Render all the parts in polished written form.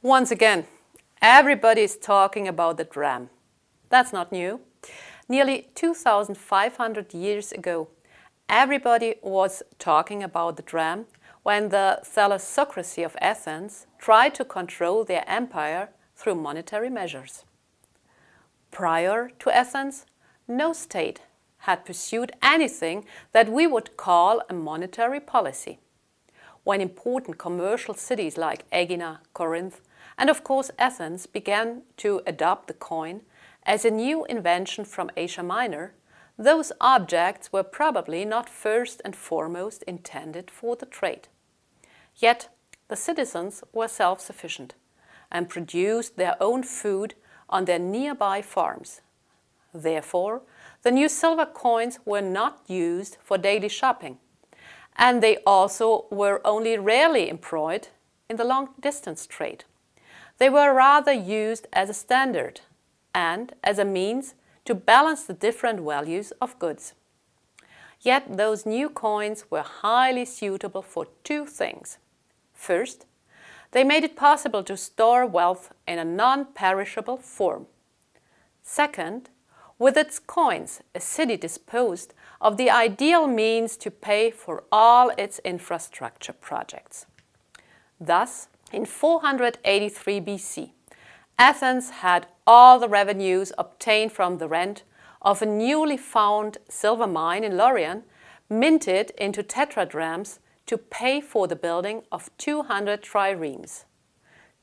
Once again, everybody is talking about the dram. That's not new. Nearly 2,500 years ago, everybody was talking about the dram when the thalassocracy of Athens tried to control their empire through monetary measures. Prior to Athens, no state had pursued anything that we would call a monetary policy. When important commercial cities like Aegina, Corinth, and of course Athens began to adopt the coin as a new invention from Asia Minor, those objects were probably not first and foremost intended for the trade. Yet the citizens were self-sufficient and produced their own food on their nearby farms. Therefore, the new silver coins were not used for daily shopping, and they also were only rarely employed in the long-distance trade. They were rather used as a standard and as a means to balance the different values of goods. Yet those new coins were highly suitable for two things. First, they made it possible to store wealth in a non-perishable form. Second, with its coins, a city disposed of the ideal means to pay for all its infrastructure projects. Thus, in 483 BC, Athens had all the revenues obtained from the rent of a newly found silver mine in Laurion minted into tetradrachms to pay for the building of 200 triremes.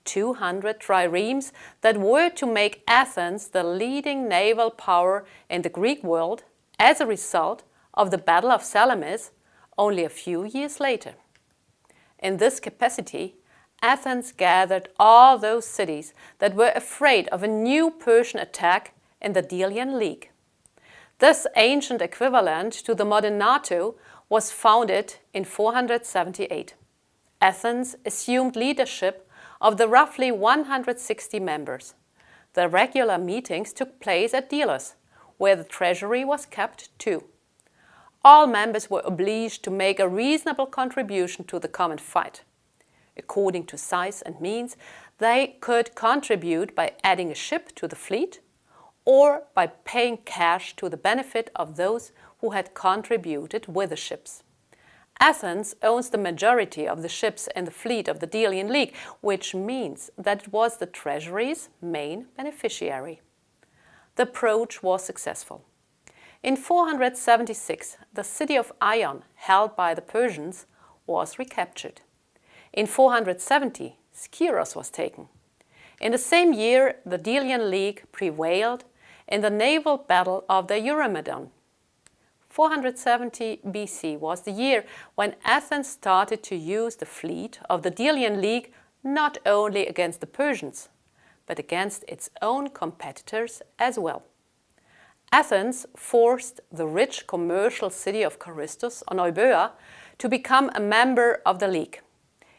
200 triremes that were to make Athens the leading naval power in the Greek world as a result of the Battle of Salamis only a few years later. In this capacity, Athens gathered all those cities that were afraid of a new Persian attack in the Delian League. This ancient equivalent to the modern NATO was founded in 478. Athens assumed leadership of the roughly 160 members. The regular meetings took place at Delos, where the treasury was kept too. All members were obliged to make a reasonable contribution to the common fight. According to size and means, they could contribute by adding a ship to the fleet or by paying cash to the benefit of those who had contributed with the ships. Athens owns the majority of the ships in the fleet of the Delian League, which means that it was the treasury's main beneficiary. The approach was successful. In 476, the city of Ion, held by the Persians, was recaptured. In 470, Skyros was taken. In the same year, the Delian League prevailed in the naval battle of the Eurymedon. 470 BC was the year when Athens started to use the fleet of the Delian League not only against the Persians, but against its own competitors as well. Athens forced the rich commercial city of Carystus on Euböa to become a member of the League.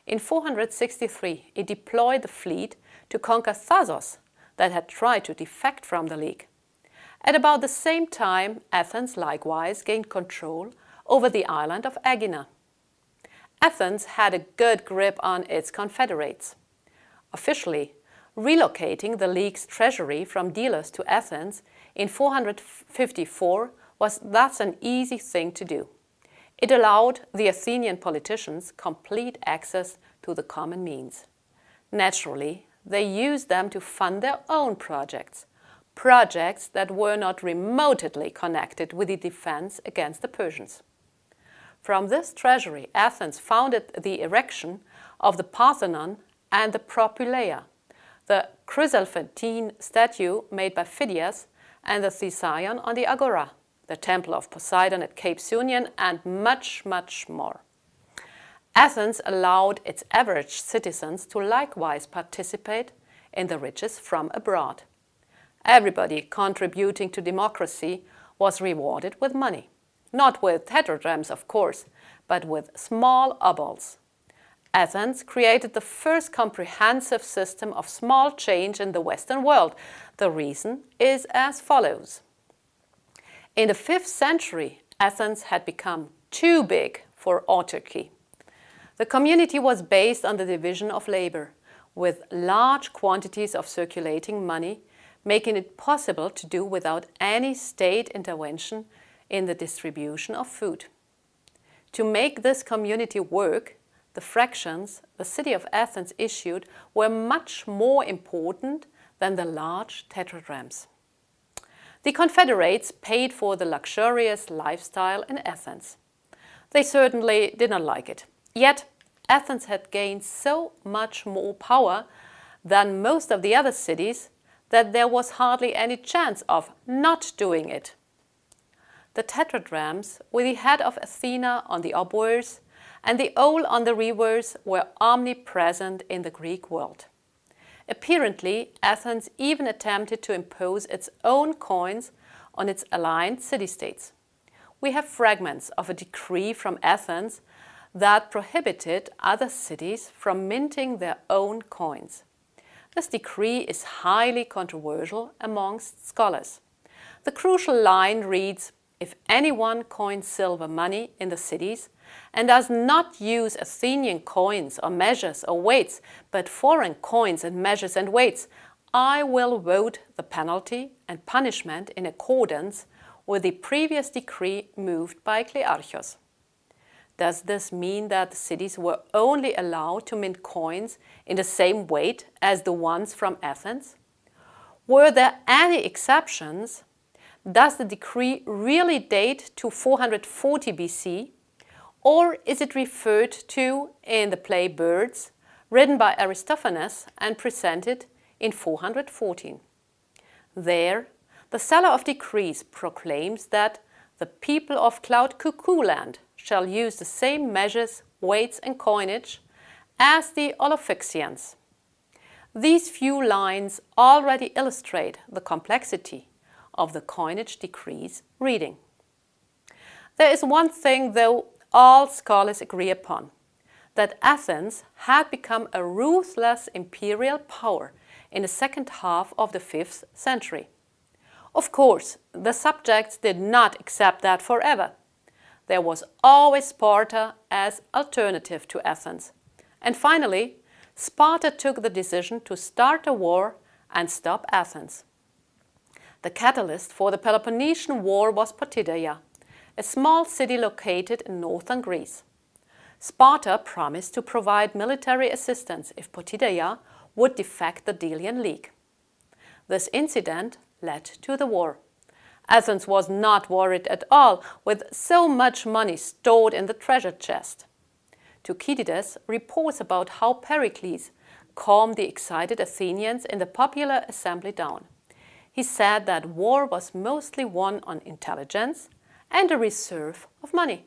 In 463, it deployed the fleet to conquer Thasos that had tried to defect from the League. At about the same time, Athens likewise gained control over the island of Aegina. Athens had a good grip on its confederates. Officially, relocating the League's treasury from Delos to Athens in 454 was thus an easy thing to do. It allowed the Athenian politicians complete access to the common means. Naturally, they used them to fund their own projects that were not remotely connected with the defense against the Persians. From this treasury, Athens funded the erection of the Parthenon and the Propylaea, the Chryselephantine statue made by Phidias, and the Thesion on the Agora, the Temple of Poseidon at Cape Sunion, and much, much more. Athens allowed its average citizens to likewise participate in the riches from abroad. Everybody contributing to democracy was rewarded with money. Not with tetradrachms, of course, but with small obols. Athens created the first comprehensive system of small change in the Western world. The reason is as follows. In the 5th century, Athens had become too big for autarky. The community was based on the division of labor, with large quantities of circulating money, making it possible to do without any state intervention in the distribution of food. To make this community work, the fractions the city of Athens issued were much more important than the large tetradrachms. The Confederates paid for the luxurious lifestyle in Athens. They certainly did not like it. Yet, Athens had gained so much more power than most of the other cities that there was hardly any chance of not doing it. The tetradrachms, with the head of Athena on the obverse and the owl on the reverse, were omnipresent in the Greek world. Apparently, Athens even attempted to impose its own coins on its aligned city-states. We have fragments of a decree from Athens that prohibited other cities from minting their own coins. This decree is highly controversial amongst scholars. The crucial line reads, "If anyone coins silver money in the cities and does not use Athenian coins or measures or weights, but foreign coins and measures and weights, I will vote the penalty and punishment in accordance with the previous decree moved by Klearchos." Does this mean that the cities were only allowed to mint coins in the same weight as the ones from Athens? Were there any exceptions? Does the decree really date to 440 BC? Or is it referred to in the play Birds, written by Aristophanes and presented in 414? There, the seller of decrees proclaims that the people of Cloud Cuckoo Land shall use the same measures, weights and coinage as the Olophyxians. These few lines already illustrate the complexity of the coinage decrees reading. There is one thing, though, all scholars agree upon, that Athens had become a ruthless imperial power in the second half of the 5th century. Of course, the subjects did not accept that forever. There was always Sparta as alternative to Athens. And finally, Sparta took the decision to start a war and stop Athens. The catalyst for the Peloponnesian War was Potidæa, a small city located in northern Greece. Sparta promised to provide military assistance if Potidæa would defect the Delian League. This incident led to the war. Athens was not worried at all, with so much money stored in the treasure chest. Thucydides reports about how Pericles calmed the excited Athenians in the popular assembly down. He said that war was mostly won on intelligence and a reserve of money.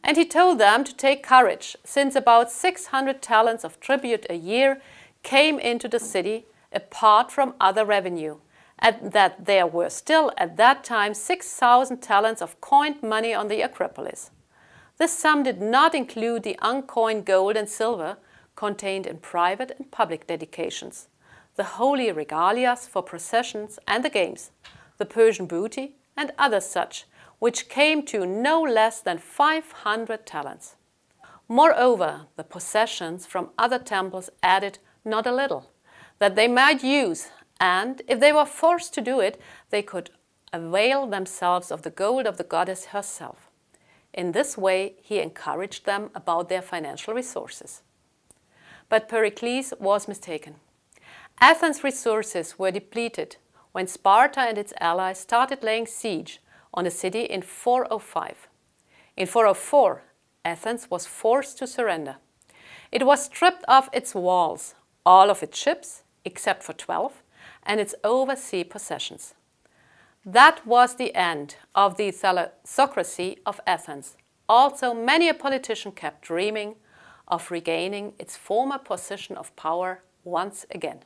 And he told them to take courage, since about 600 talents of tribute a year came into the city apart from other revenue, and that there were still at that time 6,000 talents of coined money on the Acropolis. This sum did not include the uncoined gold and silver contained in private and public dedications, the holy regalias for processions and the games, the Persian booty and other such, which came to no less than 500 talents. Moreover, the possessions from other temples added not a little, that they might use, and if they were forced to do it, they could avail themselves of the gold of the goddess herself. In this way, he encouraged them about their financial resources. But Pericles was mistaken. Athens' resources were depleted when Sparta and its allies started laying siege on the city in 405. In 404, Athens was forced to surrender. It was stripped of its walls, all of its ships, except for 12, and its oversea possessions. That was the end of the thalassocracy of Athens. Also, many a politician kept dreaming of regaining its former position of power once again.